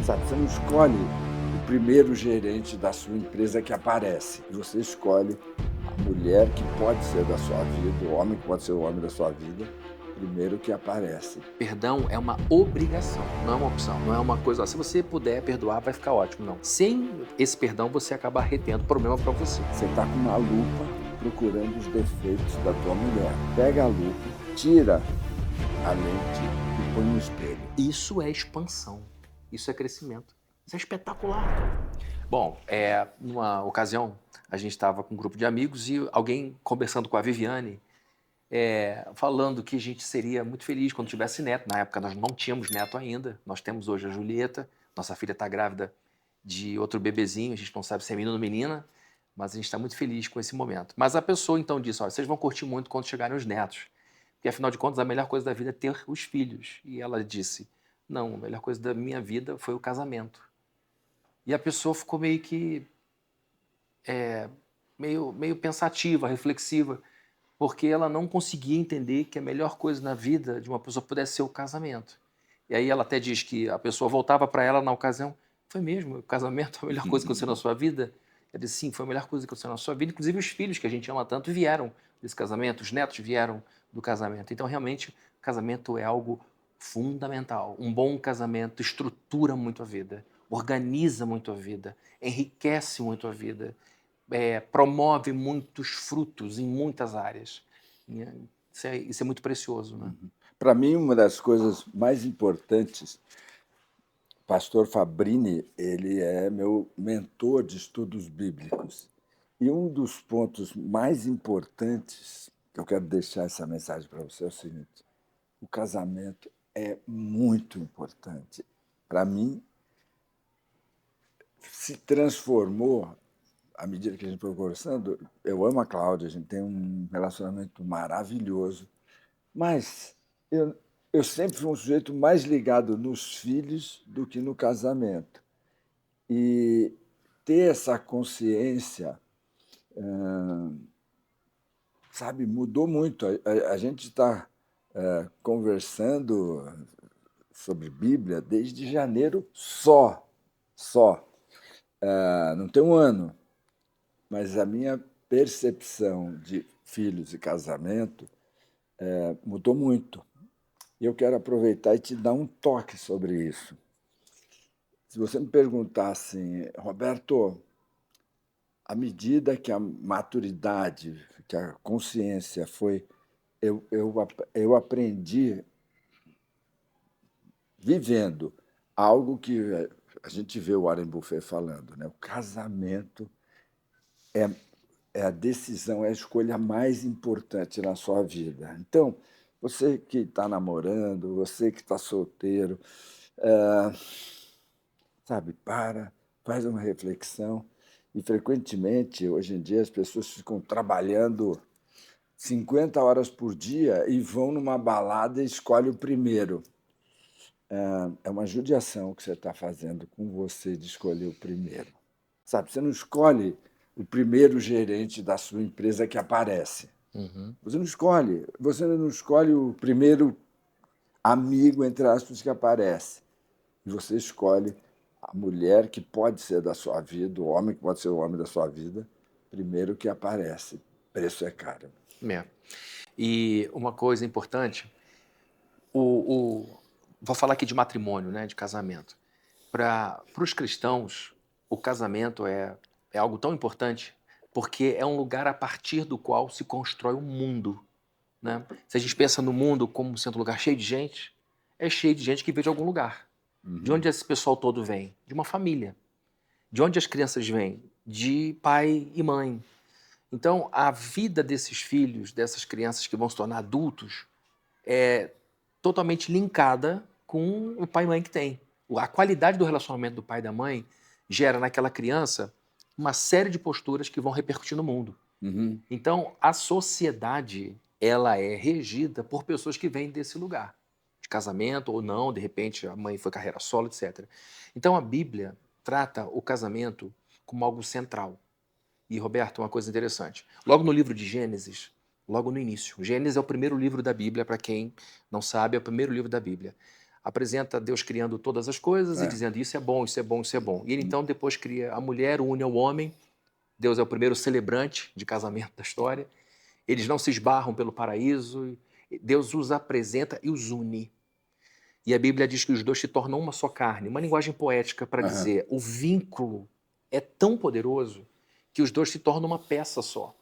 Sabe, você não escolhe o primeiro gerente da sua empresa que aparece. Você escolhe a mulher que pode ser da sua vida, o homem que pode ser o homem da sua vida, primeiro que aparece. Perdão é uma obrigação, não é uma opção, não é uma coisa, ó, se você puder perdoar vai ficar ótimo, não. Sem esse perdão você acaba retendo problema para você. Você está com uma lupa procurando os defeitos da tua mulher. Pega a lupa, tira a lente e põe no espelho. Isso é expansão, isso é crescimento, isso é espetacular. Bom, numa ocasião a gente estava com um grupo de amigos e alguém conversando com a Viviane, falando que a gente seria muito feliz quando tivesse neto. Na época nós não tínhamos neto ainda, nós temos hoje a Julieta, nossa filha está grávida de outro bebezinho, a gente não sabe se é menino ou menina, mas a gente está muito feliz com esse momento. Mas a pessoa então disse, olha, vocês vão curtir muito quando chegarem os netos, porque afinal de contas a melhor coisa da vida é ter os filhos. E ela disse, não, a melhor coisa da minha vida foi o casamento. E a pessoa ficou meio que, meio pensativa, reflexiva, porque ela não conseguia entender que a melhor coisa na vida de uma pessoa pudesse ser o casamento. E aí ela até diz que a pessoa voltava para ela na ocasião, foi mesmo, o casamento é a melhor coisa que aconteceu na sua vida? Ela disse, sim, foi a melhor coisa que aconteceu na sua vida, inclusive os filhos que a gente ama tanto vieram desse casamento, os netos vieram do casamento. Então realmente o casamento é algo fundamental. Um bom casamento estrutura muito a vida, organiza muito a vida, enriquece muito a vida, promove muitos frutos em muitas áreas. Isso é muito precioso, né? Para mim, uma das coisas mais importantes, pastor Fabrini, ele é meu mentor de estudos bíblicos. E um dos pontos mais importantes que eu quero deixar essa mensagem para você é o seguinte: o casamento é muito importante. Para mim, se transformou à medida que a gente foi conversando. Eu amo a Cláudia, a gente tem um relacionamento maravilhoso, mas eu, eu sempre fui um sujeito mais ligado nos filhos do que no casamento. E ter essa consciência, sabe, mudou muito. A gente está conversando sobre Bíblia desde janeiro só. Não tem um ano, mas a minha percepção de filhos e casamento mudou muito. E eu quero aproveitar e te dar um toque sobre isso. Se você me perguntar assim, Roberto, à medida que a maturidade, que a consciência foi, eu aprendi vivendo algo que a gente vê o Warren Buffett falando, né? O casamento é, é a decisão, é a escolha mais importante na sua vida. Então, você que está namorando, você que está solteiro, é, sabe, faz uma reflexão. E frequentemente, hoje em dia, as pessoas ficam trabalhando 50 horas por dia e vão numa balada e escolhem o primeiro. É uma judiação que você está fazendo com você de escolher o primeiro. Sabe, você não escolhe o primeiro gerente da sua empresa que aparece. Uhum. Você não escolhe o primeiro amigo, entre aspas, que aparece. E você escolhe a mulher que pode ser da sua vida, o homem que pode ser o homem da sua vida, primeiro que aparece. Preço é caro. É. E uma coisa importante, vou falar aqui de matrimônio, né, de casamento. Para os cristãos, o casamento é algo tão importante porque é um lugar a partir do qual se constrói o mundo, né? Se a gente pensa no mundo como sendo um lugar cheio de gente, é cheio de gente que veio de algum lugar. De onde esse pessoal todo vem? De uma família. De onde as crianças vêm? De pai e mãe. Então, a vida desses filhos, dessas crianças que vão se tornar adultos, é totalmente linkada com o pai e mãe que tem. A qualidade do relacionamento do pai e da mãe gera naquela criança uma série de posturas que vão repercutir no mundo. Uhum. Então, a sociedade, ela é regida por pessoas que vêm desse lugar, de casamento ou não, de repente a mãe foi carreira solo, etc. Então, a Bíblia trata o casamento como algo central. E, Roberto, uma coisa interessante. Logo no livro de Gênesis, logo no início, Gênesis é o primeiro livro da Bíblia, para quem não sabe, é o primeiro livro da Bíblia. apresenta Deus criando todas as coisas e É. dizendo isso é bom, isso é bom, isso é bom. E ele então depois cria a mulher, une ao homem. Deus é o primeiro celebrante de casamento da história. Eles não se esbarram pelo paraíso. Deus os apresenta e os une. E a Bíblia diz que os dois se tornam uma só carne. Uma linguagem poética para Aham. dizer o vínculo é tão poderoso que os dois se tornam uma peça só.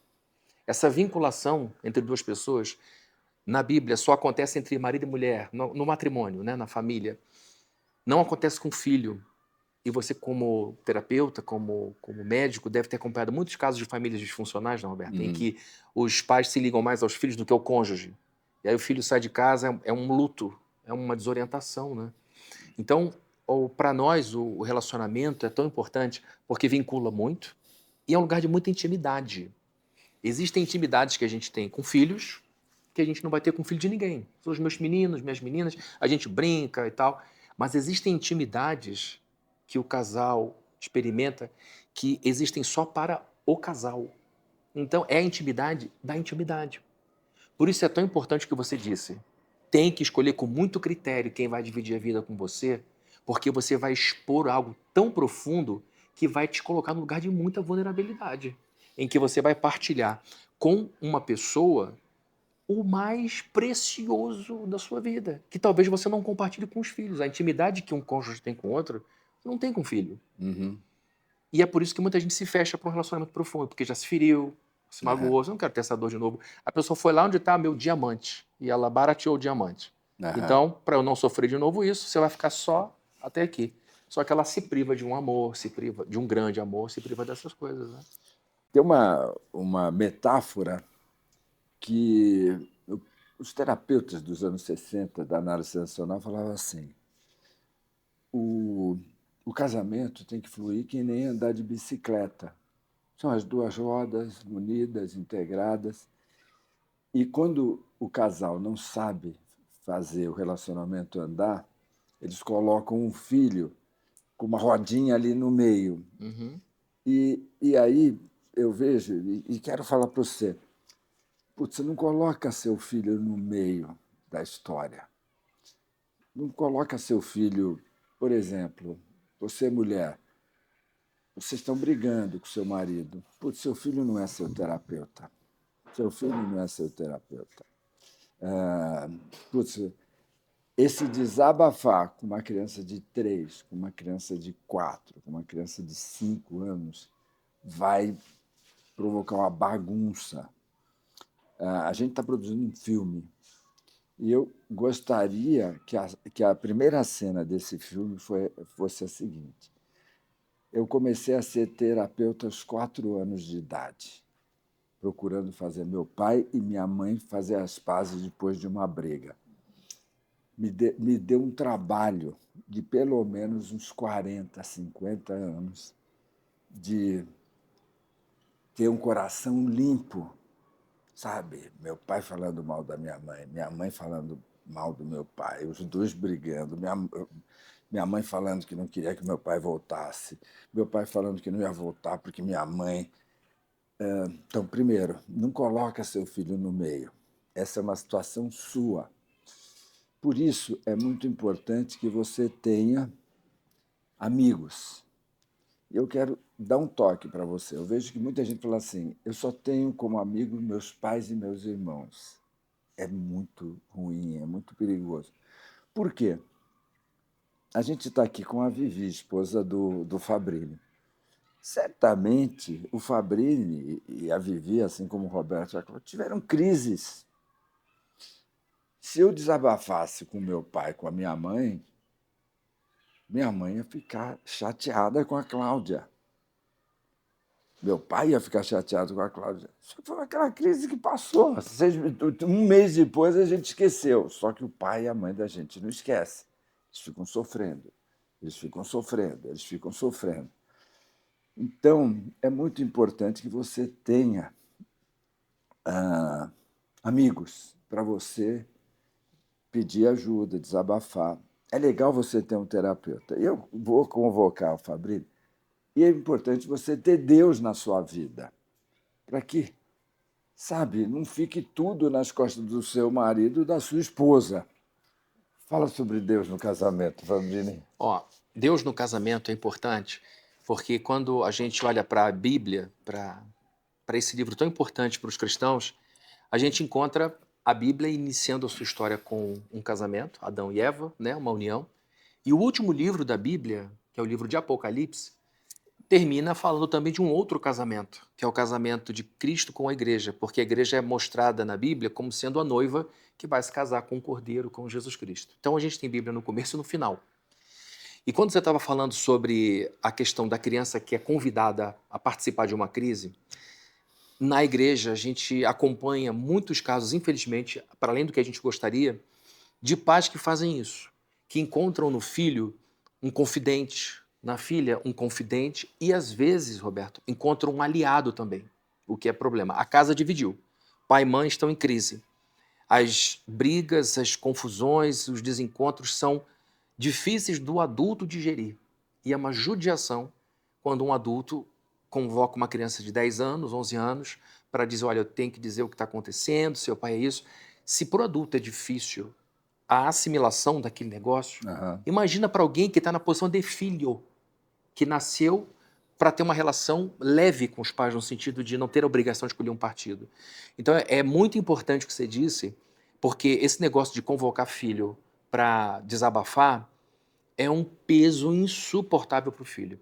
Essa vinculação entre duas pessoas, na Bíblia, só acontece entre marido e mulher, no matrimônio, né, na família. Não acontece com filho. E você, como terapeuta, como médico, deve ter acompanhado muitos casos de famílias disfuncionais, não, Roberto? Em que os pais se ligam mais aos filhos do que ao cônjuge. E aí o filho sai de casa, é um luto, é uma desorientação, né? Então, para nós, o relacionamento é tão importante porque vincula muito e é um lugar de muita intimidade. Existem intimidades que a gente tem com filhos que a gente não vai ter com filho de ninguém. São os meus meninos, minhas meninas, a gente brinca e tal. Mas existem intimidades que o casal experimenta que existem só para o casal. Então, é a intimidade da intimidade. Por isso é tão importante o que você disse. Tem que escolher com muito critério quem vai dividir a vida com você, porque você vai expor algo tão profundo que vai te colocar num lugar de muita vulnerabilidade, em que você vai partilhar com uma pessoa o mais precioso da sua vida, que talvez você não compartilhe com os filhos. A intimidade que um cônjuge tem com o outro, você não tem com o filho. Uhum. E é por isso que muita gente se fecha para um relacionamento profundo, porque já se feriu, se É. magoou, você não quer ter essa dor de novo. A pessoa foi lá onde está meu diamante, e ela barateou o diamante. Aham. Então, para eu não sofrer de novo isso, você vai ficar só até aqui. Só que ela se priva de um amor, se priva de um grande amor, se priva dessas coisas, né? Tem uma metáfora que os terapeutas dos anos 60 da análise transacional falavam assim: o, o casamento tem que fluir que nem andar de bicicleta. São as duas rodas unidas, integradas. E quando o casal não sabe fazer o relacionamento andar, eles colocam um filho com uma rodinha ali no meio. Uhum. E aí eu vejo, e quero falar para você, putz, você não coloca seu filho no meio da história. Não coloca seu filho, por exemplo, você mulher, vocês estão brigando com seu marido. Putz, seu filho não é seu terapeuta. Seu filho não é seu terapeuta. Putz, esse desabafar com uma criança de 3, com uma criança de 4, com uma criança de 5 anos, vai provocar uma bagunça. A gente está produzindo um filme e eu gostaria que a primeira cena desse filme fosse a seguinte: eu comecei a ser terapeuta aos 4 anos de idade, procurando fazer meu pai e minha mãe fazer as pazes depois de uma briga. Me deu um trabalho de pelo menos uns 40, 50 anos de ter um coração limpo, sabe? Meu pai falando mal da minha mãe falando mal do meu pai, os dois brigando, minha mãe falando que não queria que meu pai voltasse, meu pai falando que não ia voltar porque minha mãe. Então, primeiro, não coloca seu filho no meio. Essa é uma situação sua. Por isso, é muito importante que você tenha amigos. Eu quero dar um toque para você. Eu vejo que muita gente fala assim: eu só tenho como amigo meus pais e meus irmãos. É muito ruim, é muito perigoso. Por quê? A gente está aqui com a Vivi, esposa do Fabrini. Certamente o Fabrini e a Vivi, assim como o Roberto Jacob, tiveram crises. Se eu desabafasse com meu pai, com a minha mãe ia ficar chateada com a Cláudia. Meu pai ia ficar chateado com a Cláudia. Só que foi aquela crise que passou. Um mês depois a gente esqueceu. Só que o pai e a mãe da gente não esquecem. Eles ficam sofrendo. Eles ficam sofrendo. Eles ficam sofrendo. Então, é muito importante que você tenha amigos para você pedir ajuda, desabafar. É legal você ter um terapeuta. Eu vou convocar o Fabrício. E é importante você ter Deus na sua vida. Para que, sabe, não fique tudo nas costas do seu marido e da sua esposa. Fala sobre Deus no casamento, Valdir. Ó, Deus no casamento é importante porque quando a gente olha para a Bíblia, para esse livro tão importante para os cristãos, a gente encontra a Bíblia iniciando a sua história com um casamento, Adão e Eva, né, uma união. E o último livro da Bíblia, que é o livro de Apocalipse, termina falando também de um outro casamento, que é o casamento de Cristo com a igreja, porque a igreja é mostrada na Bíblia como sendo a noiva que vai se casar com o Cordeiro, com Jesus Cristo. Então a gente tem Bíblia no começo e no final. E quando você estava falando sobre a questão da criança que é convidada a participar de uma crise, na igreja a gente acompanha muitos casos, infelizmente, para além do que a gente gostaria, de pais que fazem isso, que encontram no filho um confidente, na filha um confidente e às vezes, Roberto, encontram um aliado também, o que é problema. A casa dividiu. Pai e mãe estão em crise. As brigas, as confusões, os desencontros são difíceis do adulto digerir. E é uma judiação quando um adulto convoca uma criança de 10 anos, 11 anos, para dizer, olha, eu tenho que dizer o que está acontecendo, seu pai é isso. Se para o adulto é difícil a assimilação daquele negócio, Aham. imagina para alguém que está na posição de filho, que nasceu para ter uma relação leve com os pais, no sentido de não ter a obrigação de escolher um partido. Então é muito importante o que você disse, porque esse negócio de convocar filho para desabafar é um peso insuportável para o filho.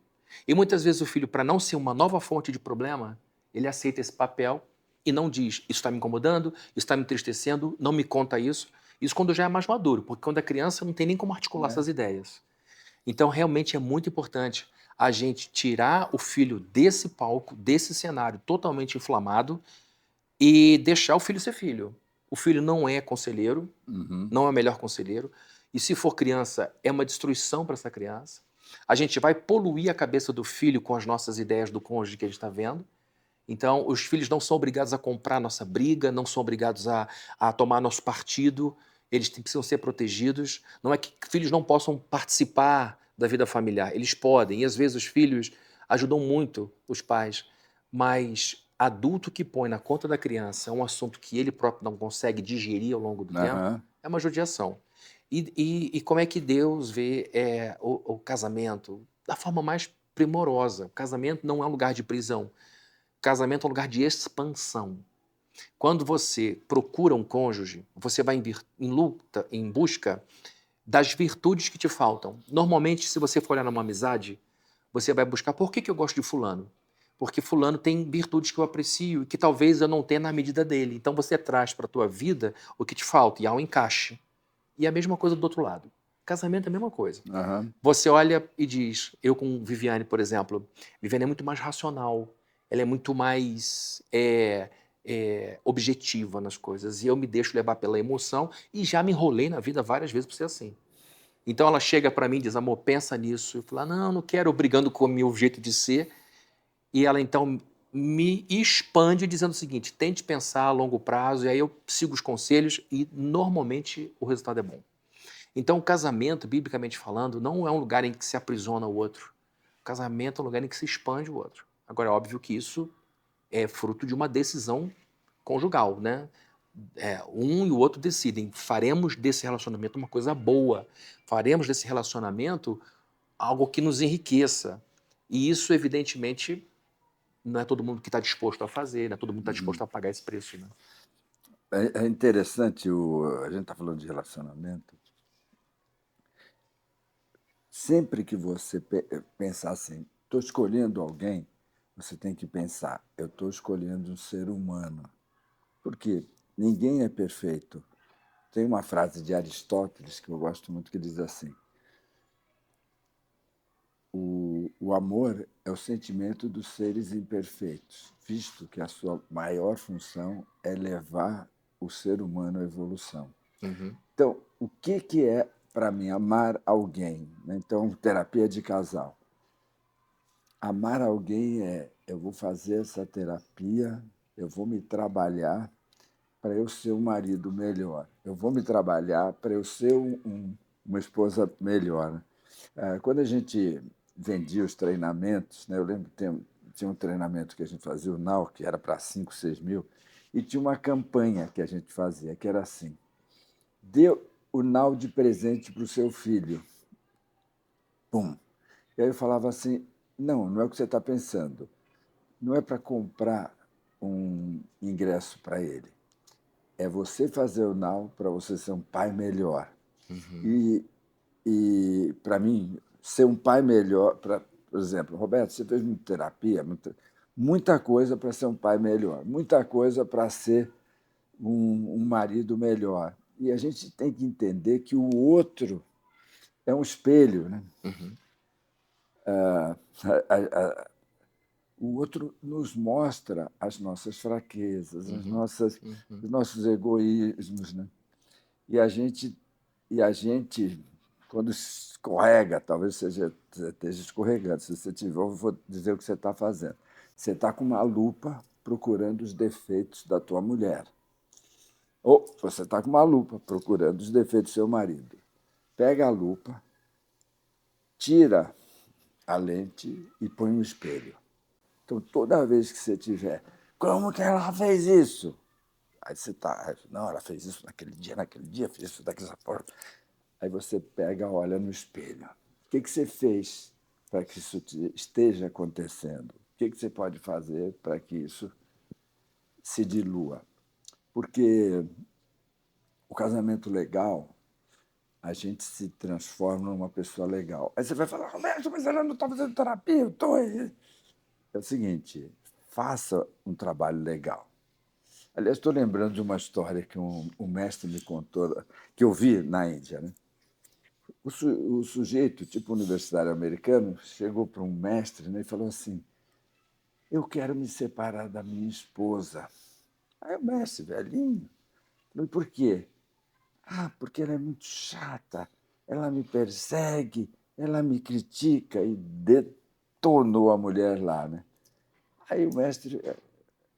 E muitas vezes o filho, para não ser uma nova fonte de problema, ele aceita esse papel e não diz, isso está me incomodando, isso está me entristecendo, não me conta isso. Isso quando já é mais maduro, porque quando é criança não tem nem como articular É. essas ideias. Então realmente é muito importante a gente tirar o filho desse palco, desse cenário totalmente inflamado e deixar o filho ser filho. O filho não é conselheiro, Uhum. não é o melhor conselheiro. E se for criança, é uma destruição para essa criança. A gente vai poluir a cabeça do filho com as nossas ideias do cônjuge que a gente está vendo. Então, os filhos não são obrigados a comprar nossa briga, não são obrigados a tomar nosso partido, eles precisam ser protegidos. Não é que filhos não possam participar da vida familiar, eles podem, e às vezes os filhos ajudam muito os pais, mas adulto que põe na conta da criança um assunto que ele próprio não consegue digerir ao longo do tempo, Aham. é uma judiação. E como é que Deus vê o casamento? Da forma mais primorosa. O casamento não é um lugar de prisão. Casamento é um lugar de expansão. Quando você procura um cônjuge, você vai em luta, em busca das virtudes que te faltam. Normalmente, se você for olhar numa amizade, você vai buscar por que eu gosto de fulano? Porque fulano tem virtudes que eu aprecio e que talvez eu não tenha na medida dele. Então você traz para a tua vida o que te falta e há um encaixe. E a mesma coisa do outro lado. Casamento é a mesma coisa. Aham. Você olha e diz, eu com Viviane, por exemplo, Viviane é muito mais racional, ela é muito mais objetiva nas coisas, e eu me deixo levar pela emoção, e já me enrolei na vida várias vezes por ser assim. Então ela chega para mim e diz, amor, pensa nisso. Eu falo, não, não quero, brigando com o meu jeito de ser, e ela então me expande dizendo o seguinte, tente pensar a longo prazo, e aí eu sigo os conselhos, e normalmente o resultado é bom. Então, o casamento, biblicamente falando, não é um lugar em que se aprisiona o outro. O casamento é um lugar em que se expande o outro. Agora, é óbvio que isso é fruto de uma decisão conjugal, né? Um e o outro decidem, faremos desse relacionamento uma coisa boa, faremos desse relacionamento algo que nos enriqueça. E isso, evidentemente, não é todo mundo que está disposto a fazer, não é todo mundo que está disposto Uhum. a pagar esse preço, né? É interessante, a gente está falando de relacionamento. Sempre que você pensar assim, estou escolhendo alguém, você tem que pensar, eu estou escolhendo um ser humano. Porque ninguém é perfeito. Tem uma frase de Aristóteles que eu gosto muito que diz assim: o amor é o sentimento dos seres imperfeitos, visto que a sua maior função é levar o ser humano à evolução. Uhum. Então, o que é para mim amar alguém? Então, terapia de casal. Amar alguém é eu vou fazer essa terapia, eu vou me trabalhar para eu ser um marido melhor, eu vou me trabalhar para eu ser uma esposa melhor. Né? Quando a gente vendia os treinamentos, né, eu lembro que tinha um treinamento que a gente fazia, o NAU, que era para 5, 6 mil, e tinha uma campanha que a gente fazia, que era assim, o nau de presente para o seu filho. Pum. E aí eu falava assim, não é o que você está pensando. Não é para comprar um ingresso para ele. É você fazer o nau para você ser um pai melhor. Uhum. E para mim, ser um pai melhor, por exemplo, Roberto, você fez muita terapia, muita coisa para ser um pai melhor, muita coisa para ser um marido melhor. E a gente tem que entender que o outro é um espelho, né? Uhum. A- a- o outro nos mostra as nossas fraquezas, Uhum. os Uhum. nossos egoísmos, né? E a gente, e a gente, quando escorrega, talvez você esteja escorregando. Se você tiver, eu vou dizer o que você está fazendo. Você está com uma lupa procurando os defeitos da tua mulher. Ou você está com uma lupa procurando os defeitos do seu marido. Pega a lupa, tira a lente e põe no espelho. Então, toda vez que você tiver, como que ela fez isso? Aí você está, não, ela fez isso naquele dia, fez isso daquela forma. Aí você pega, olha no espelho. O que você fez para que isso esteja acontecendo? O que você pode fazer para que isso se dilua? Porque o casamento legal, a gente se transforma numa pessoa legal. Aí você vai falar, Roberto, mas ela não está fazendo terapia, eu estou aí. É o seguinte, faça um trabalho legal. Aliás, estou lembrando de uma história que um mestre me contou, que eu vi na Índia, né? O sujeito, tipo universitário americano, chegou para um mestre, né, e falou assim: eu quero me separar da minha esposa. Aí o mestre, velhinho, falou: por quê? Ah, porque ela é muito chata, ela me persegue, ela me critica e detonou a mulher lá, né? Aí o mestre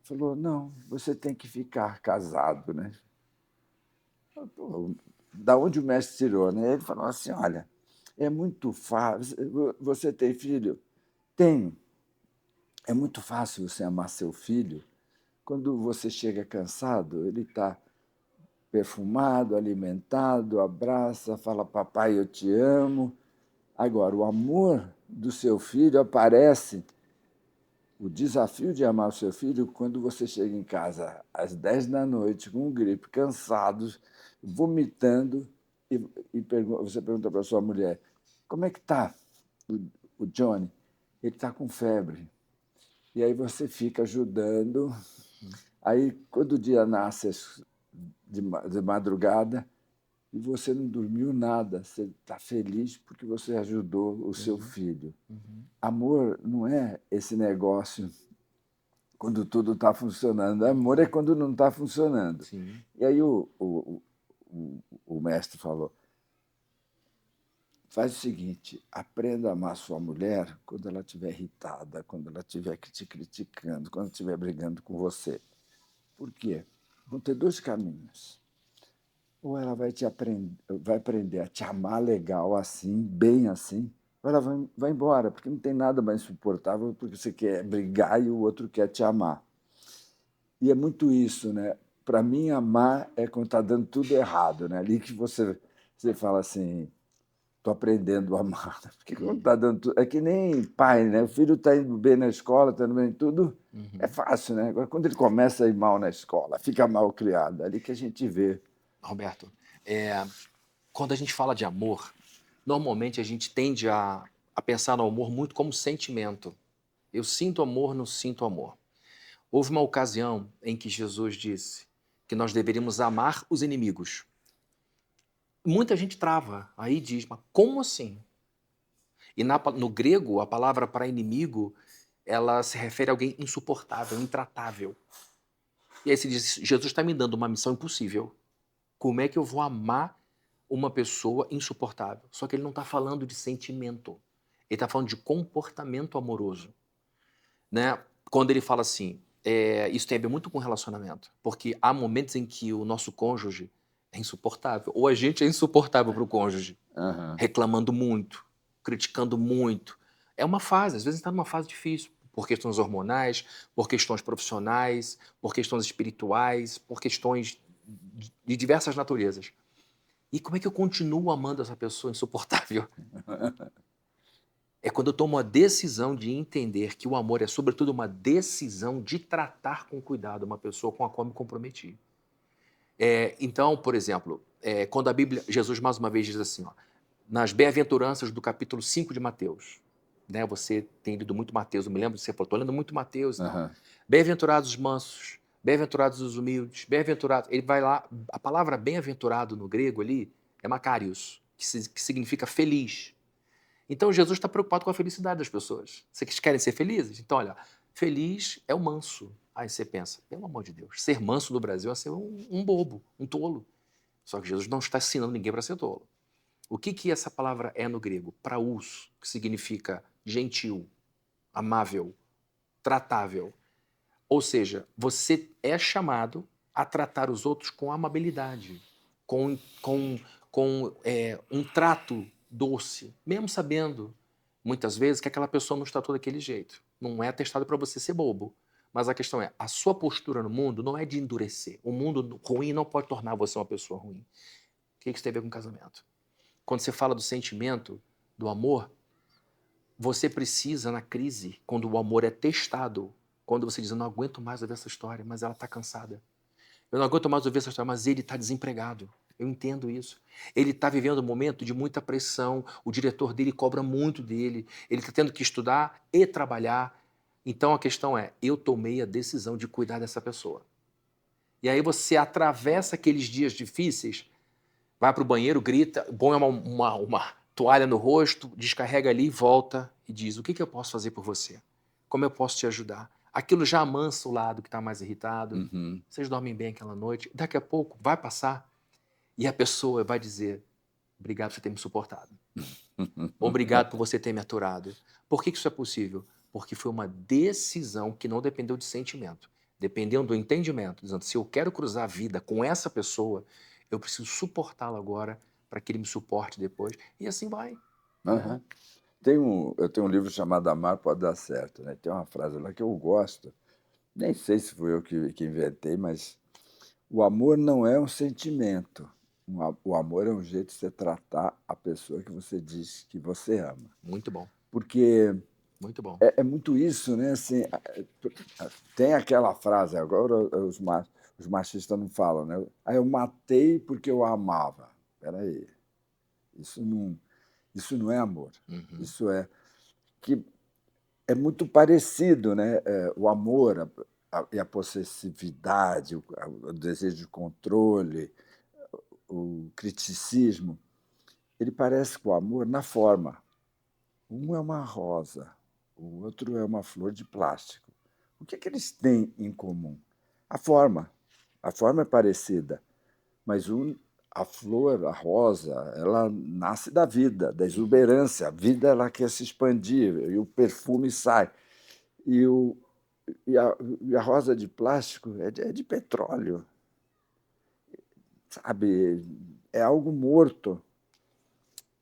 falou: não, você tem que ficar casado, né? Pô, da onde o mestre tirou, né? Ele falou assim: olha, é muito fácil. Você tem filho? Tenho. É muito fácil você amar seu filho quando você chega cansado, ele está perfumado, alimentado, abraça, fala: papai, eu te amo. Agora, o amor do seu filho aparece, o desafio de amar o seu filho, quando você chega em casa às 10 da noite, com gripe, cansado, vomitando, e, você pergunta para sua mulher: como é que está o, o Johnny? Ele está com febre. E aí você fica ajudando. Aí, quando o dia nasce de madrugada e você não dormiu nada, você está feliz porque você ajudou o seu Uhum. filho. Uhum. Amor não é esse negócio quando tudo está funcionando. Amor é Uhum. quando não está funcionando. Sim. E aí o mestre falou: faz o seguinte, aprenda a amar sua mulher quando ela estiver irritada, quando ela estiver te criticando, quando estiver brigando com você. Por quê? Vão ter dois caminhos. Ou ela vai aprender a te amar legal assim, bem assim, ou ela vai embora, porque não tem nada mais insuportável porque você quer brigar e o outro quer te amar. E é muito isso, né? Para mim, amar é quando está dando tudo errado, né? Ali que você fala assim, estou aprendendo a amar. Porque quando Uhum. está dando tudo... É que nem pai, né? O filho está indo bem na escola, está indo bem em tudo, é Uhum. fácil, né? Agora, quando ele começa a ir mal na escola, fica mal criado, é ali que a gente vê. Roberto, é, quando a gente fala de amor, normalmente a gente tende a pensar no amor muito como sentimento. Eu sinto amor, não sinto amor. Houve uma ocasião em que Jesus disse que nós deveríamos amar os inimigos. Muita gente trava, aí diz, mas como assim? E no grego, a palavra para inimigo, ela se refere a alguém insuportável, intratável. E aí se diz, Jesus está me dando uma missão impossível. Como é que eu vou amar uma pessoa insuportável? Só que ele não está falando de sentimento. Ele está falando de comportamento amoroso. Né? Quando ele fala assim, isso tem a ver muito com relacionamento. Porque há momentos em que o nosso cônjuge é insuportável. Ou a gente é insuportável para o cônjuge. Aham. Reclamando muito, criticando muito. É uma fase, às vezes está numa fase difícil. Por questões hormonais, por questões profissionais, por questões espirituais, por questões de diversas naturezas. E como é que eu continuo amando essa pessoa insuportável? É quando eu tomo a decisão de entender que o amor é, sobretudo, uma decisão de tratar com cuidado uma pessoa com a qual me comprometi. Então, por exemplo, quando a Bíblia, Jesus mais uma vez diz assim, ó, nas bem-aventuranças do capítulo 5 de Mateus, né? Você tem lido muito Mateus, eu me lembro de você falou, estou lendo muito Mateus e tal. Aham. Bem-aventurados os mansos, bem-aventurados os humildes, bem-aventurados. Ele vai lá, a palavra bem-aventurado no grego ali é makarios, que significa feliz. Então Jesus está preocupado com a felicidade das pessoas. Vocês querem ser felizes? Então, olha, feliz é o manso. Aí você pensa, pelo amor de Deus, ser manso no Brasil é ser um bobo, um tolo. Só que Jesus não está ensinando ninguém para ser tolo. O que essa palavra é no grego? Praus, que significa gentil, amável, tratável. Ou seja, você é chamado a tratar os outros com amabilidade, com, com, com um trato doce, mesmo sabendo, muitas vezes, que aquela pessoa não está todo daquele jeito. Não é atestado para você ser bobo. Mas a questão é, a sua postura no mundo não é de endurecer. O mundo ruim não pode tornar você uma pessoa ruim. O que isso tem a ver com casamento? Quando você fala do sentimento, do amor, você precisa, na crise, quando o amor é testado, quando você diz, eu não aguento mais ouvir essa história, mas ela está cansada. Eu não aguento mais ouvir essa história, mas ele está desempregado. Eu entendo isso. Ele está vivendo um momento de muita pressão, o diretor dele cobra muito dele, ele está tendo que estudar e trabalhar. Então a questão é, eu tomei a decisão de cuidar dessa pessoa. E aí você atravessa aqueles dias difíceis, vai para o banheiro, grita, põe uma toalha no rosto, descarrega ali, volta e diz, o que eu posso fazer por você? Como eu posso te ajudar? Aquilo já amansa o lado que está mais irritado. Uhum. Vocês dormem bem aquela noite. Daqui a pouco vai passar e a pessoa vai dizer, obrigado por você ter me suportado. Obrigado por você ter me aturado. Por que isso é possível? Porque foi uma decisão que não dependeu de sentimento. Dependeu do entendimento, dizendo, se eu quero cruzar a vida com essa pessoa, eu preciso suportá-lo agora para que ele me suporte depois. E assim vai. Né? Aham. Eu tenho um livro chamado Amar Pode Dar Certo, né? Tem uma frase lá que eu gosto, nem sei se fui eu que inventei, mas o amor não é um sentimento. O amor é um jeito de você tratar a pessoa que você diz que você ama. Muito bom, Porque muito bom. é muito isso, né? Assim, tem aquela frase, agora os machistas não falam, né? Ah, eu matei porque eu a amava. Espera aí, isso não, isso não é amor. Uhum. Isso é que é muito parecido, né? O amor e a possessividade, o desejo de controle, o criticismo, ele parece com o amor na forma. Um é uma rosa, o outro é uma flor de plástico. O que é que eles têm em comum? A forma. A forma é parecida, mas a flor, a rosa, ela nasce da vida, da exuberância. A vida ela quer se expandir e o perfume sai. E, o, e a rosa de plástico é de petróleo, sabe? É algo morto.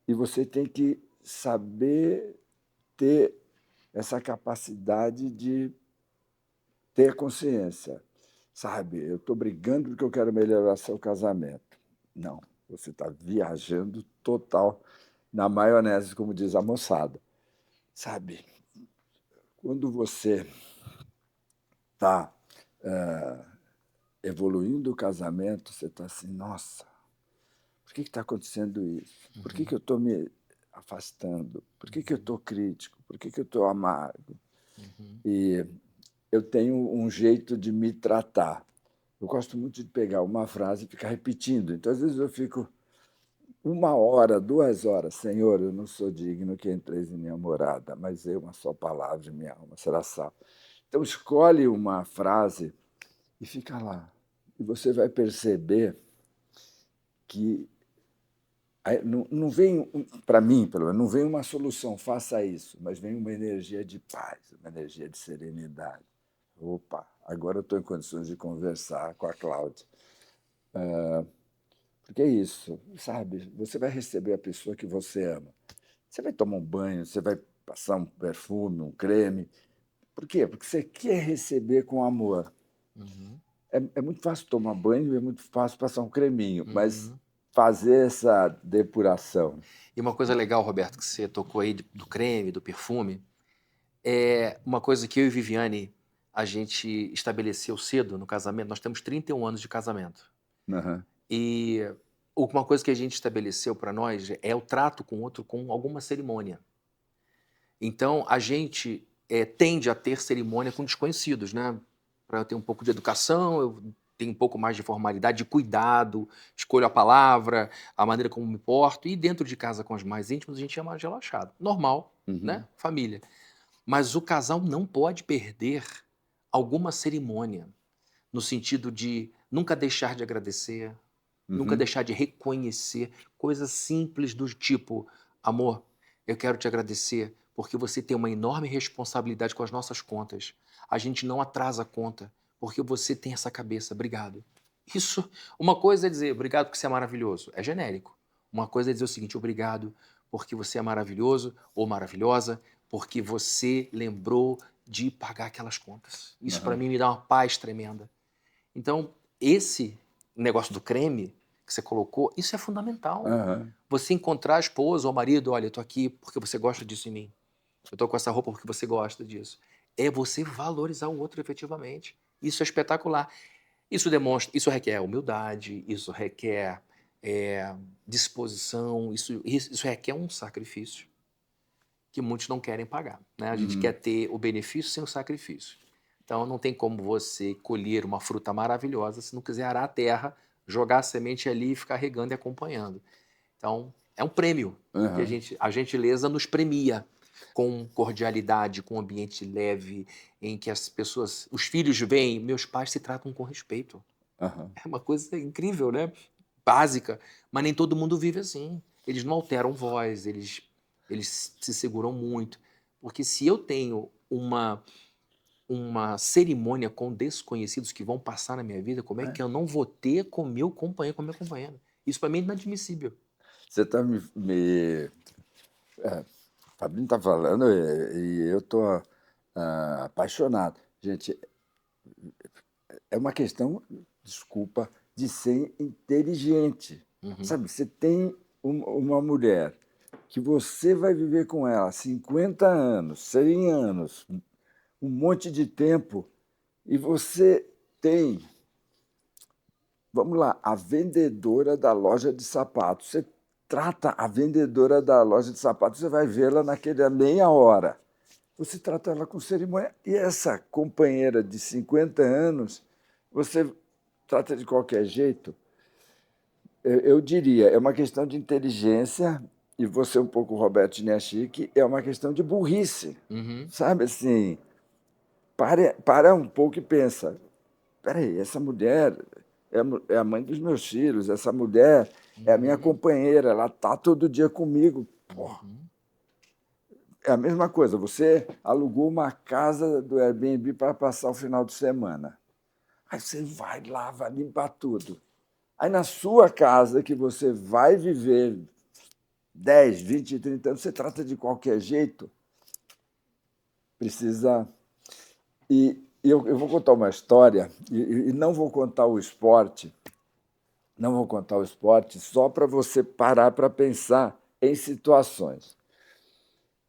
E você tem que saber ter essa capacidade de ter consciência, sabe? Eu estou brigando porque eu quero melhorar seu casamento. Não, você está viajando total na maionese, como diz a moçada, sabe? Quando você está evoluindo o casamento, você está assim, nossa, por que está acontecendo isso? Por que eu estou me afastando? Por que eu estou crítico? Por que eu estou amargo? Uhum. E eu tenho um jeito de me tratar. Eu gosto muito de pegar uma frase e ficar repetindo. Então, às vezes, eu fico 1 hora, 2 horas. Senhor, eu não sou digno que entreis em minha morada, mas eu, uma só palavra, minha alma será salva. Então, escolhe uma frase e fica lá. E você vai perceber que aí não vem, para mim, pelo menos, não vem uma solução, faça isso, mas vem uma energia de paz, uma energia de serenidade. Opa, agora eu estou em condições de conversar com a Cláudia. Porque é isso, sabe? Você vai receber a pessoa que você ama. Você vai tomar um banho, você vai passar um perfume, um creme. Por quê? Porque você quer receber com amor. Uhum. É muito fácil tomar banho, é muito fácil passar um creminho, mas Uhum. fazer essa depuração. E uma coisa legal, Roberto, que você tocou aí do creme, do perfume, é uma coisa que eu e Viviane, a gente estabeleceu cedo no casamento. Nós temos 31 anos de casamento. Aham. E uma coisa que a gente estabeleceu para nós é o trato com o outro com alguma cerimônia. Então, a gente tende a ter cerimônia com desconhecidos, né? Para eu ter um pouco de educação, eu tenho um pouco mais de formalidade, de cuidado, escolho a palavra, a maneira como me porto. E dentro de casa com os mais íntimos, a gente é mais relaxado. Normal, né? Uhum. Família. Mas o casal não pode perder alguma cerimônia, no sentido de nunca deixar de agradecer, nunca Uhum. deixar de reconhecer coisas simples do tipo: amor, eu quero te agradecer porque você tem uma enorme responsabilidade com as nossas contas. A gente não atrasa a conta porque você tem essa cabeça. Obrigado. Isso, uma coisa é dizer obrigado porque você é maravilhoso, é genérico. Uma coisa é dizer o seguinte: obrigado porque você é maravilhoso ou maravilhosa, porque você lembrou de pagar aquelas contas. Isso para Aham. mim me dá uma paz tremenda. Então, esse negócio do creme que você colocou, isso é fundamental. Aham. Você encontrar a esposa ou marido, olha, eu tô aqui porque você gosta disso em mim. Eu tô com essa roupa porque você gosta disso. É você valorizar o outro efetivamente. Isso é espetacular. Isso demonstra, isso requer humildade, isso requer disposição, isso requer um sacrifício que muitos não querem pagar, né? A gente quer Uhum. ter o benefício sem o sacrifício. Então não tem como você colher uma fruta maravilhosa se não quiser arar a terra, jogar a semente ali e ficar regando e acompanhando. Então é um prêmio que Aham. a gentileza nos premia com cordialidade, com um ambiente leve, em que as pessoas, os filhos veem, meus pais se tratam com respeito. Aham. É uma coisa incrível, né? Básica, mas nem todo mundo vive assim. Eles não alteram voz, eles se seguram muito. Porque se eu tenho uma cerimônia com desconhecidos que vão passar na minha vida, como é É. que eu não vou ter com meu companheiro, com minha companheira? Isso para mim é inadmissível. Você está Fabinho está falando e eu estou apaixonado. Gente, é uma questão, desculpa, de ser inteligente. Uhum, Sabe, você tem uma mulher que você vai viver com ela 50 anos, 100 anos, um monte de tempo, e você tem, vamos lá, a vendedora da loja de sapatos. Você trata a vendedora da loja de sapatos, você vai vê-la naquela meia hora. Você trata ela com cerimônia. E essa companheira de 50 anos, você trata de qualquer jeito. Eu diria, é uma questão de inteligência, e você um pouco, Roberto Chiniachik, é uma questão de burrice. uhum, Sabe assim, para um pouco e pensa, peraí, essa mulher é a mãe dos meus filhos, essa mulher é a minha uhum, companheira, ela está todo dia comigo. Pô, uhum. é a mesma coisa, você alugou uma casa do Airbnb para passar o final de semana. Aí você vai lá, vai limpar tudo. Aí na sua casa, que você vai viver 10, 20, 30 anos, você trata de qualquer jeito, precisa. Eu vou contar uma história, e não vou contar o esporte, não vou contar o esporte, só para você parar para pensar em situações.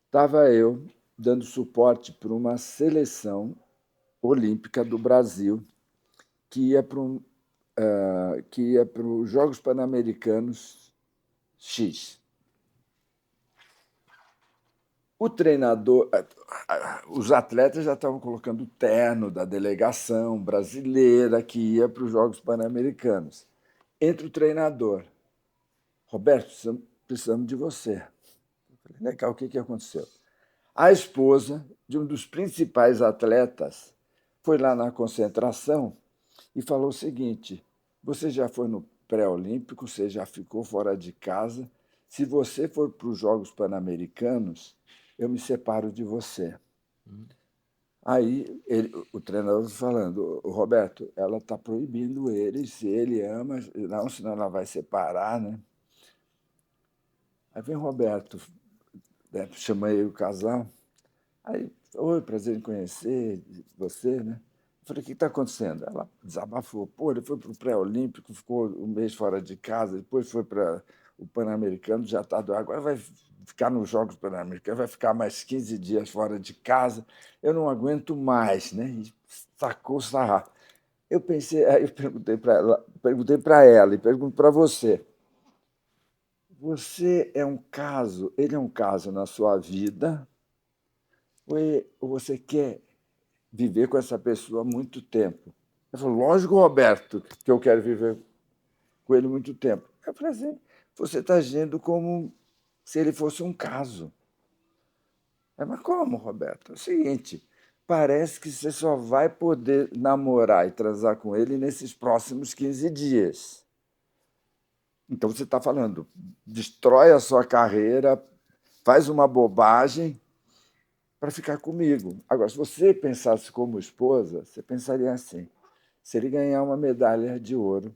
Estava eu dando suporte para uma seleção olímpica do Brasil que ia para os Jogos Pan-Americanos X. O treinador, os atletas já estavam colocando o terno da delegação brasileira que ia para os Jogos Pan-Americanos. Entra o treinador. Roberto, precisamos de você. Eu falei, legal, o que aconteceu? A esposa de um dos principais atletas foi lá na concentração e falou o seguinte: você já foi no pré-olímpico, você já ficou fora de casa. Se você for para os Jogos Pan-Americanos, eu me separo de você. Uhum. O treinador falando, o Roberto, ela está proibindo ele, se ele ama, não, senão ela vai separar, né? Aí vem o Roberto, né, chamei o casal. Aí, oi, prazer em conhecer você, né? Falei: "O que está acontecendo?" Ela desabafou. Pô, ele foi para o pré-olímpico, ficou um mês fora de casa, depois foi para o Pan-Americano, já está agora vai ficar nos Jogos Pan-Americanos, vai ficar mais 15 dias fora de casa. Eu não aguento mais, né, e sacou o sarrafo. Eu pensei aí eu perguntei para ela e pergunto para você: "Você é um caso ele é um caso na sua vida ou você quer viver com essa pessoa há muito tempo?" Ela falou: "Lógico, Roberto, que eu quero viver com ele muito tempo." Eu falei assim: "Você está agindo como se ele fosse um caso." Ela: "Mas como, Roberto?" É o seguinte, parece que você só vai poder namorar e transar com ele nesses próximos 15 dias. Então você está falando, destrói a sua carreira, faz uma bobagem para ficar comigo. Agora, se você pensasse como esposa, você pensaria assim: se ele ganhar uma medalha de ouro,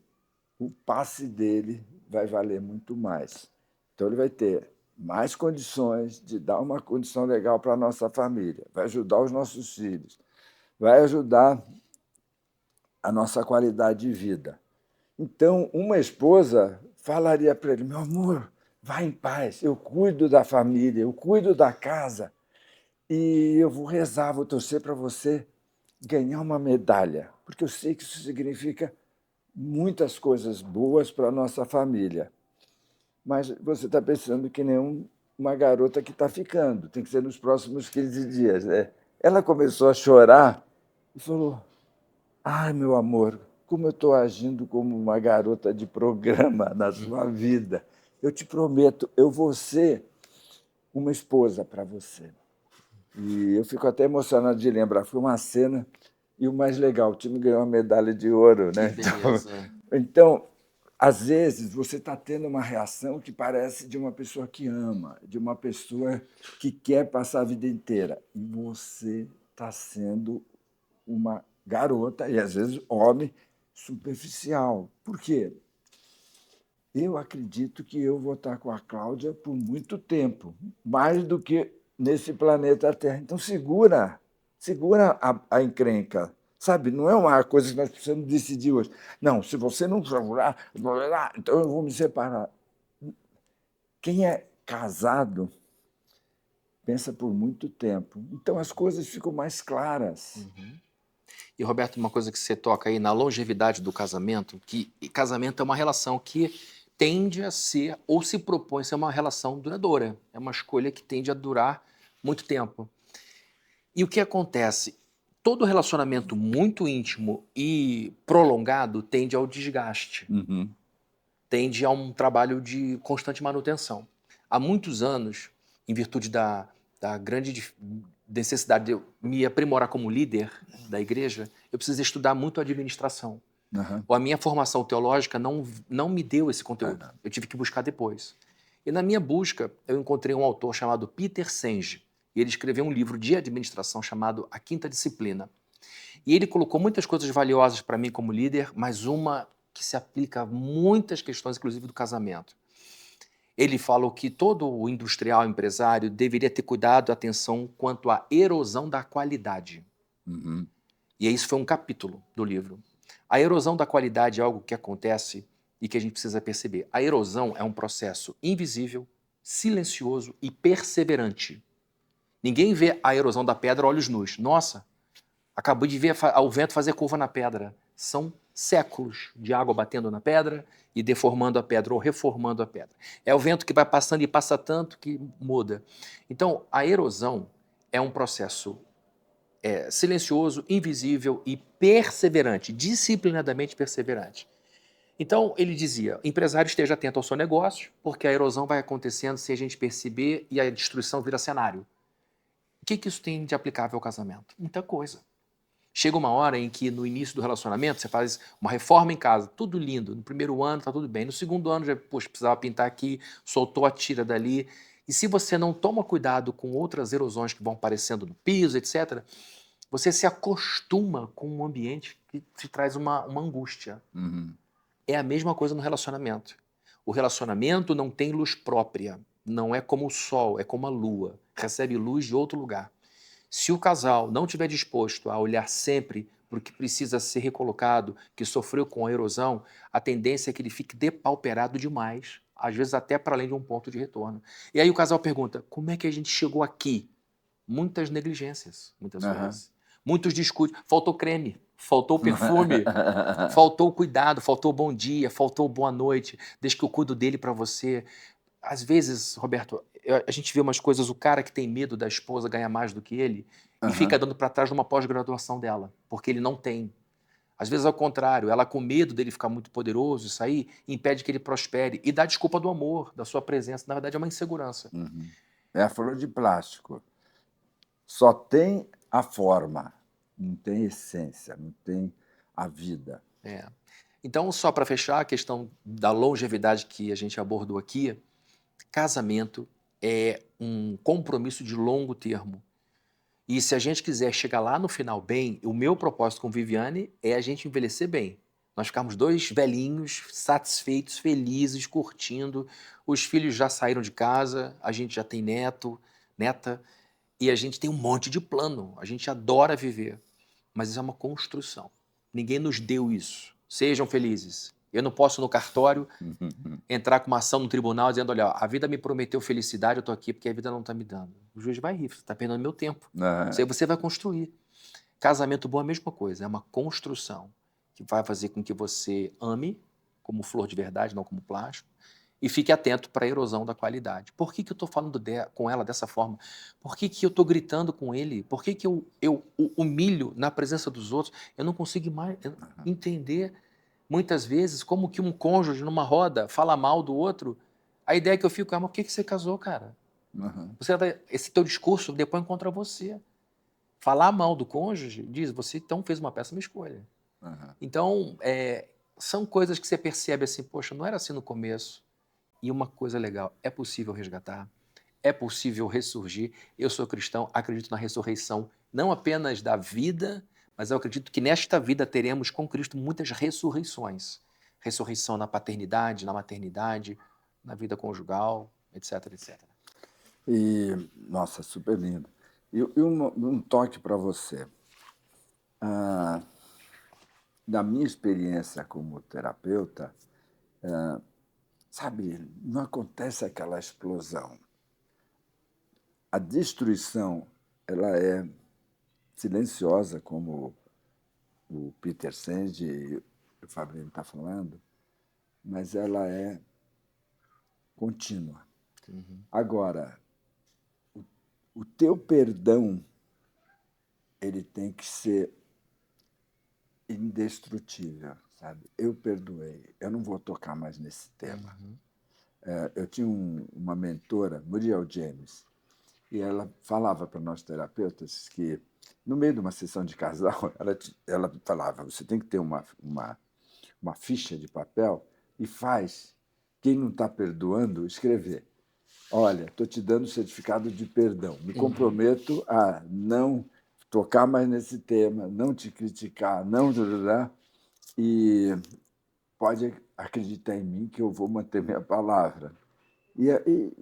o passe dele vai valer muito mais. Então, ele vai ter mais condições de dar uma condição legal para a nossa família, vai ajudar os nossos filhos, vai ajudar a nossa qualidade de vida. Então, uma esposa falaria para ele: "Meu amor, vá em paz, eu cuido da família, eu cuido da casa e eu vou rezar, vou torcer para você ganhar uma medalha, porque eu sei que isso significa muitas coisas boas para a nossa família. Mas você está pensando que nem uma garota que está ficando, tem que ser nos próximos 15 dias, né?" Ela começou a chorar e falou: "Ai, meu amor, como eu estou agindo como uma garota de programa na sua vida. Eu te prometo, eu vou ser uma esposa para você." E eu fico até emocionado de lembrar, foi uma cena e o mais legal, o time ganhou uma medalha de ouro, Que né. beleza. Então, às vezes, você está tendo uma reação que parece de uma pessoa que ama, de uma pessoa que quer passar a vida inteira, e você está sendo uma garota e, às vezes, homem superficial. Por quê? Eu acredito que eu vou estar com a Cláudia por muito tempo, mais do que nesse planeta Terra. Então segura a encrenca, sabe, não é uma coisa que nós precisamos decidir hoje. "Não, se você não procurar, então eu vou me separar." Quem é casado pensa por muito tempo, então as coisas ficam mais claras. Uhum. E, Roberto, uma coisa que você toca aí na longevidade do casamento, que casamento é uma relação que tende a ser, ou se propõe a ser uma relação duradoura. É uma escolha que tende a durar muito tempo. E o que acontece? Todo relacionamento muito íntimo e prolongado tende ao desgaste, Uhum, tende a um trabalho de constante manutenção. Há muitos anos, em virtude da grande necessidade de eu me aprimorar como líder da igreja, eu precisei estudar muito administração. aham, A minha formação teológica não me deu esse conteúdo. aham, Eu tive que buscar depois. E na minha busca, eu encontrei um autor chamado Peter Senge. E ele escreveu um livro de administração chamado A Quinta Disciplina. E ele colocou muitas coisas valiosas para mim como líder, mas uma que se aplica a muitas questões, inclusive do casamento. Ele falou que todo o industrial empresário deveria ter cuidado e atenção quanto à erosão da qualidade. uhum, E isso foi um capítulo do livro. A erosão da qualidade é algo que acontece e que a gente precisa perceber. A erosão é um processo invisível, silencioso e perseverante. Ninguém vê a erosão da pedra a olhos nus. Nossa, acabou de ver o vento fazer curva na pedra. São séculos de água batendo na pedra e deformando a pedra ou reformando a pedra. É o vento que vai passando e passa tanto que muda. Então, a erosão é um processo silencioso, invisível e perseverante, disciplinadamente perseverante. Então, ele dizia, empresário esteja atento ao seu negócio, porque a erosão vai acontecendo sem a gente perceber e a destruição vira cenário. O que isso tem de aplicável ao casamento? Muita coisa. Chega uma hora em que no início do relacionamento você faz uma reforma em casa, tudo lindo. No primeiro ano tá tudo bem. No segundo ano já, poxa, precisava pintar aqui, soltou a tira dali. E se você não toma cuidado com outras erosões que vão aparecendo no piso, etc., você se acostuma com um ambiente que te traz uma angústia. uhum. É a mesma coisa no relacionamento. O relacionamento não tem luz própria. Não é como o sol, é como a lua. Recebe luz de outro lugar. Se o casal não estiver disposto a olhar sempre porque precisa ser recolocado, que sofreu com a erosão, a tendência é que ele fique depauperado demais, às vezes até para além de um ponto de retorno. E aí o casal pergunta: como é que a gente chegou aqui? Muitas negligências, muitas Aham. vezes. Muitos descuidos. Faltou creme, faltou perfume, faltou o cuidado, faltou o bom dia, faltou boa noite, desde que eu cuido dele para você. Às vezes, Roberto, a gente vê umas coisas, o cara que tem medo da esposa ganhar mais do que ele e fica Aham. dando para trás numa pós-graduação dela, porque ele não tem. Às vezes, ao contrário, ela com medo dele ficar muito poderoso, isso aí impede que ele prospere e dá desculpa do amor, da sua presença. Na verdade, é uma insegurança. Uhum. É a flor de plástico. Só tem a forma, não tem essência, não tem a vida. É. Então, só para fechar a questão da longevidade que a gente abordou aqui, casamento é um compromisso de longo termo. E se a gente quiser chegar lá no final bem, o meu propósito com Viviane é a gente envelhecer bem. Nós ficarmos dois velhinhos, satisfeitos, felizes, curtindo. Os filhos já saíram de casa, a gente já tem neto, neta, e a gente tem um monte de plano. A gente adora viver, mas isso é uma construção. Ninguém nos deu isso. Sejam felizes. Eu não posso no cartório entrar com uma ação no tribunal dizendo: olha, a vida me prometeu felicidade, eu estou aqui porque a vida não está me dando. O juiz vai rir, você está perdendo meu tempo. Isso Aham. aí você vai construir. Casamento bom é a mesma coisa, é uma construção que vai fazer com que você ame como flor de verdade, não como plástico, e fique atento para a erosão da qualidade. Por que eu estou falando com ela dessa forma? Por que eu estou gritando com ele? Por que eu o humilho na presença dos outros? Eu não consigo mais entender, muitas vezes, como que um cônjuge numa roda fala mal do outro. A ideia que eu fico é: mas por que você casou, cara? Aham. Esse teu discurso depois contra você. Falar mal do cônjuge diz: você então fez uma péssima escolha. Aham. Então, são coisas que você percebe assim: poxa, não era assim no começo. E uma coisa legal, é possível resgatar, é possível ressurgir. Eu sou cristão, acredito na ressurreição, não apenas da vida, mas eu acredito que nesta vida teremos com Cristo muitas ressurreições. Ressurreição na paternidade, na maternidade, na vida conjugal, etc, etc. E, nossa, super lindo. Um toque para você. Ah, da minha experiência como terapeuta, sabe, não acontece aquela explosão. A destruição, ela é silenciosa, como o Peter Senge e o Fabrício está falando, mas ela é contínua. Uhum. Agora, o teu perdão, ele tem que ser indestrutível, sabe? Eu perdoei, eu não vou tocar mais nesse tema. Uhum. Eu tinha uma mentora, Muriel James, e ela falava para nós terapeutas que, no meio de uma sessão de casal, ela falava: você tem que ter uma ficha de papel e faz quem não está perdoando escrever. Olha, estou te dando certificado de perdão. Me Uhum. comprometo a não tocar mais nesse tema, não te criticar, não. E pode acreditar em mim que eu vou manter minha palavra.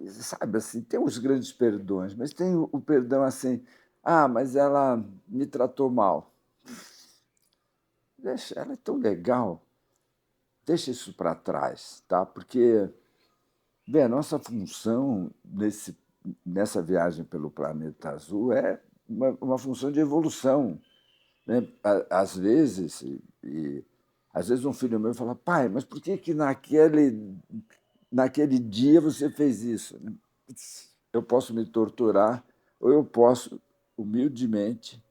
Sabe, assim, tem os grandes perdões, mas tem o perdão assim: ah, mas ela me tratou mal. Deixa, ela é tão legal, deixa isso para trás, tá? Porque, bem, a nossa função nessa viagem pelo planeta azul é uma função de evolução, né? Às vezes um filho meu fala: pai, mas por que que naquele dia você fez isso? Eu posso me torturar ou eu posso humildemente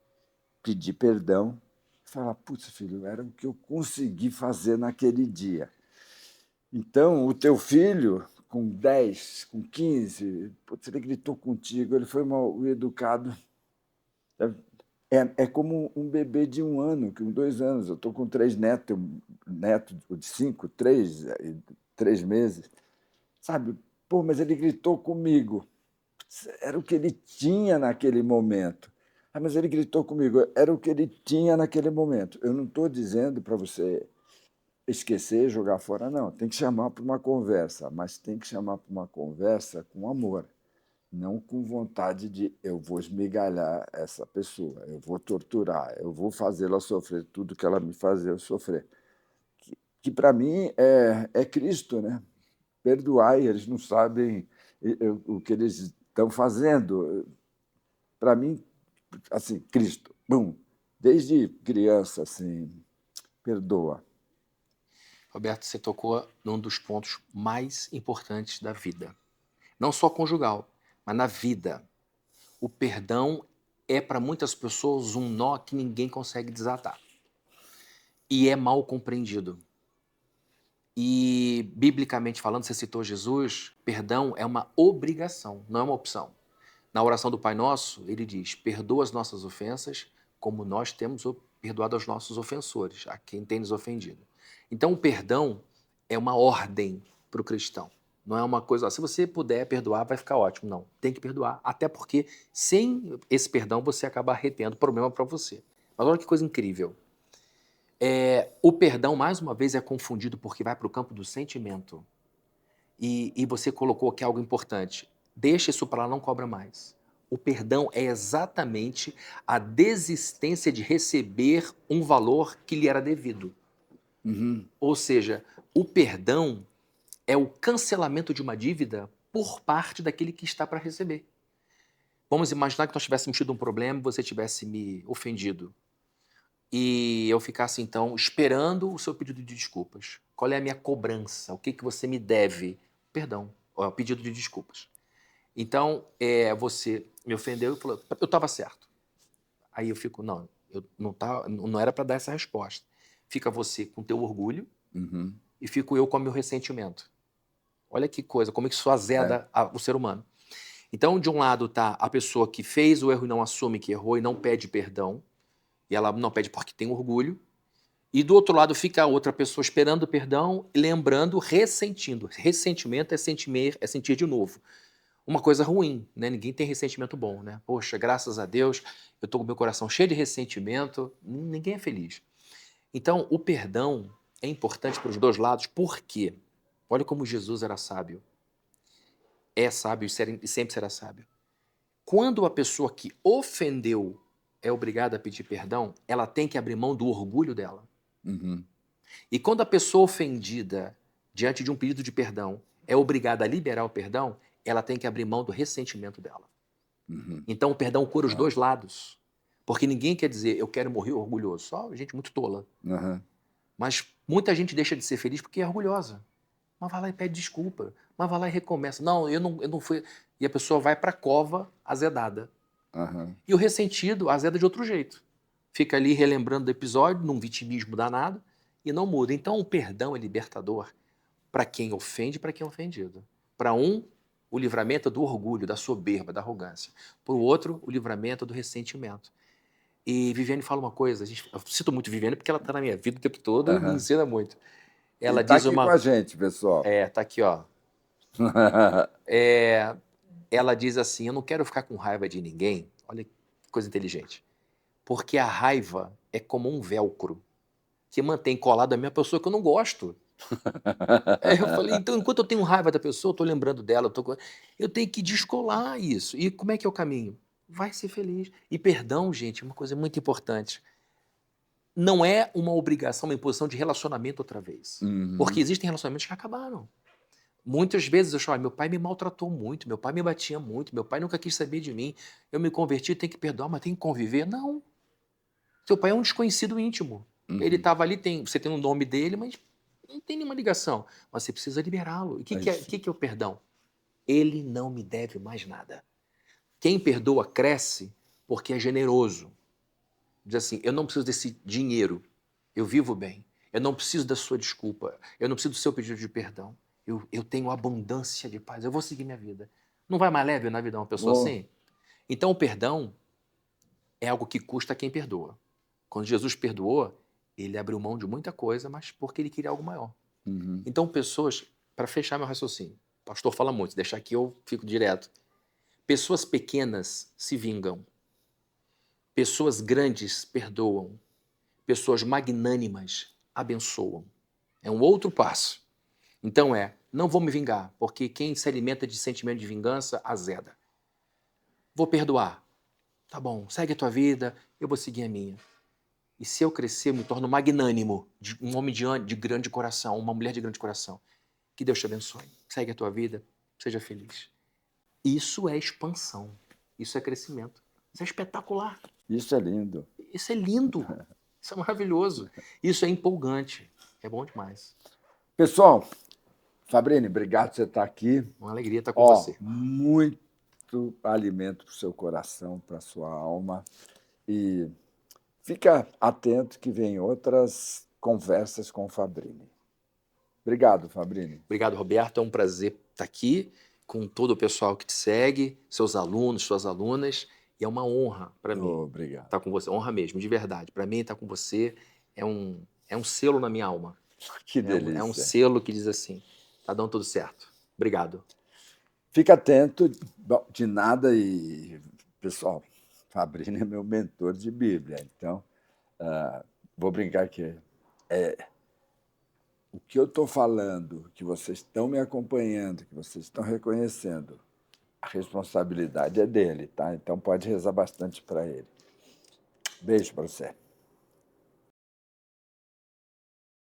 pedir perdão e falar: putz, filho, era o que eu consegui fazer naquele dia. Então, o teu filho, com 10, com 15, putz, ele gritou contigo, ele foi mal educado. É como um bebê de 1 ano, com 2 anos. Eu estou com 3 netos, neto de 5, 3 meses. Sabe? Pô, mas ele gritou comigo. Era o que ele tinha naquele momento. Ah, mas ele gritou comigo. Era o que ele tinha naquele momento. Eu não estou dizendo para você esquecer, jogar fora, não. Tem que chamar para uma conversa, mas tem que chamar para uma conversa com amor. não com vontade de eu vou esmigalhar essa pessoa, eu vou torturar, eu vou fazê-la sofrer tudo que ela me fazia sofrer. Que para mim é Cristo, né. Perdoai, eles não sabem o que eles estão fazendo. Para mim, assim, Cristo, bum, desde criança, assim, perdoa. Roberto, você tocou num dos pontos mais importantes da vida. Não só conjugal, mas na vida. O perdão é para muitas pessoas um nó que ninguém consegue desatar. E é mal compreendido. E, biblicamente falando, você citou Jesus, perdão é uma obrigação, não é uma opção. Na oração do Pai Nosso, ele diz: perdoa as nossas ofensas, como nós temos perdoado aos nossos ofensores, a quem tem nos ofendido. Então, o perdão é uma ordem para o cristão. Não é uma coisa, se você puder perdoar, vai ficar ótimo. Não, tem que perdoar, até porque sem esse perdão você acaba retendo problema para você. Mas olha que coisa incrível. O perdão, mais uma vez, é confundido porque vai para o campo do sentimento. E você colocou aqui algo importante. Deixa isso para lá, não cobra mais. O perdão é exatamente a desistência de receber um valor que lhe era devido. Uhum. Ou seja, o perdão é o cancelamento de uma dívida por parte daquele que está para receber. Vamos imaginar que nós tivéssemos tido um problema e você tivesse me ofendido. E eu ficasse, então, esperando o seu pedido de desculpas. Qual é a minha cobrança? O que, que você me deve? Perdão, o pedido de desculpas. Então, você me ofendeu e falou, eu estava certo. Aí eu fico, não, eu não era para dar essa resposta. Fica você com teu orgulho Uhum. e fico eu com o meu ressentimento. Olha que coisa, como é que isso azeda o ser humano. Então, de um lado está a pessoa que fez o erro e não assume que errou e não pede perdão, e ela não pede porque tem orgulho, e do outro lado fica a outra pessoa esperando perdão, lembrando, ressentindo. Ressentimento é sentir de novo. Uma coisa ruim, né? Ninguém tem ressentimento bom, né? Poxa, graças a Deus, eu tô com meu coração cheio de ressentimento, ninguém é feliz. Então, o perdão é importante para os dois lados, por quê? Olha como Jesus era sábio. É sábio e sempre será sábio. Quando a pessoa que ofendeu é obrigada a pedir perdão, ela tem que abrir mão do orgulho dela. Uhum. E quando a pessoa ofendida, diante de um pedido de perdão, é obrigada a liberar o perdão, ela tem que abrir mão do ressentimento dela. Uhum. Então o perdão cura os Claro. dois lados. Porque ninguém quer dizer eu quero morrer orgulhoso. Só gente muito tola. Aham. Mas muita gente deixa de ser feliz porque é orgulhosa. Mas vai lá e pede desculpa. Mas vai lá e recomeça. Não, eu não fui. E a pessoa vai para a cova azedada. Aham. E o ressentido azeda de outro jeito. Fica ali relembrando do episódio, num vitimismo danado, e não muda. Então o perdão é libertador para quem ofende e para quem é ofendido. Para um, o livramento é do orgulho, da soberba, da arrogância. Para o outro, o livramento é do ressentimento. E Viviane fala uma coisa, eu cito muito Viviane porque ela está na minha vida o tempo todo e me Aham. ensina muito. E Ela está diz aqui com a uma. gente, pessoal. Tá aqui, ó. Ela diz assim: eu não quero ficar com raiva de ninguém. Olha que coisa inteligente. Porque a raiva é como um velcro que mantém colado a minha pessoa que eu não gosto. Aí eu falei, então enquanto eu tenho raiva da pessoa, eu tô lembrando dela, eu tenho que descolar isso. E como é que é o caminho? Vai ser feliz. E perdão, gente, é uma coisa muito importante. Não é uma obrigação, uma imposição de relacionamento outra vez. Porque Uhum. existem relacionamentos que acabaram. Muitas vezes eu chamo, meu pai me maltratou muito, meu pai me batia muito, meu pai nunca quis saber de mim, eu me converti, tenho que perdoar, mas tem que conviver? Não. Seu pai é um desconhecido íntimo. Ele Uhum. estava ali, você tem o nome dele, mas não tem nenhuma ligação. Mas você precisa liberá-lo. E o que, É que, é, o isso. que que é o perdão? Ele não me deve mais nada. Quem perdoa cresce porque é generoso. Diz assim: eu não preciso desse dinheiro, eu vivo bem. Eu não preciso da sua desculpa, eu não preciso do seu pedido de perdão. Eu tenho abundância de paz, eu vou seguir minha vida. Não vai mais leve na vida uma pessoa Oh. assim? Então o perdão é algo que custa a quem perdoa. Quando Jesus perdoou, ele abriu mão de muita coisa, mas porque ele queria algo maior. Uhum. Então, pessoas, para fechar meu raciocínio, o pastor fala muito, deixar aqui eu fico direto. Pessoas pequenas se vingam, pessoas grandes perdoam, pessoas magnânimas abençoam. É um outro passo. Então não vou me vingar, porque quem se alimenta de sentimento de vingança azeda. Vou perdoar. Tá bom, segue a tua vida, eu vou seguir a minha. E se eu crescer, eu me torno magnânimo, um homem de grande coração, uma mulher de grande coração. Que Deus te abençoe. Segue a tua vida, seja feliz. Isso é expansão. Isso é crescimento. Isso é espetacular. Isso é lindo. Isso é lindo. Isso é maravilhoso. Isso é empolgante. É bom demais. Pessoal, Fabrini, obrigado por você estar aqui. Uma alegria estar com você. Muito alimento para o seu coração, para a sua alma. E fica atento que vem outras conversas com o Fabrini. Obrigado, Fabrini. Obrigado, Roberto. É um prazer estar aqui com todo o pessoal que te segue, seus alunos, suas alunas. E é uma honra para mim Obrigado. estar com você. Honra mesmo, de verdade. Para mim, estar com você é um selo na minha alma. Que delícia. É um selo que diz assim, tá dando tudo certo. Obrigado. Fica atento, de nada. E, pessoal, Fabrini é meu mentor de Bíblia. Então, vou brincar que o que eu estou falando, que vocês estão me acompanhando, que vocês estão reconhecendo, a responsabilidade é dele, tá? Então pode rezar bastante para ele. Beijo para você.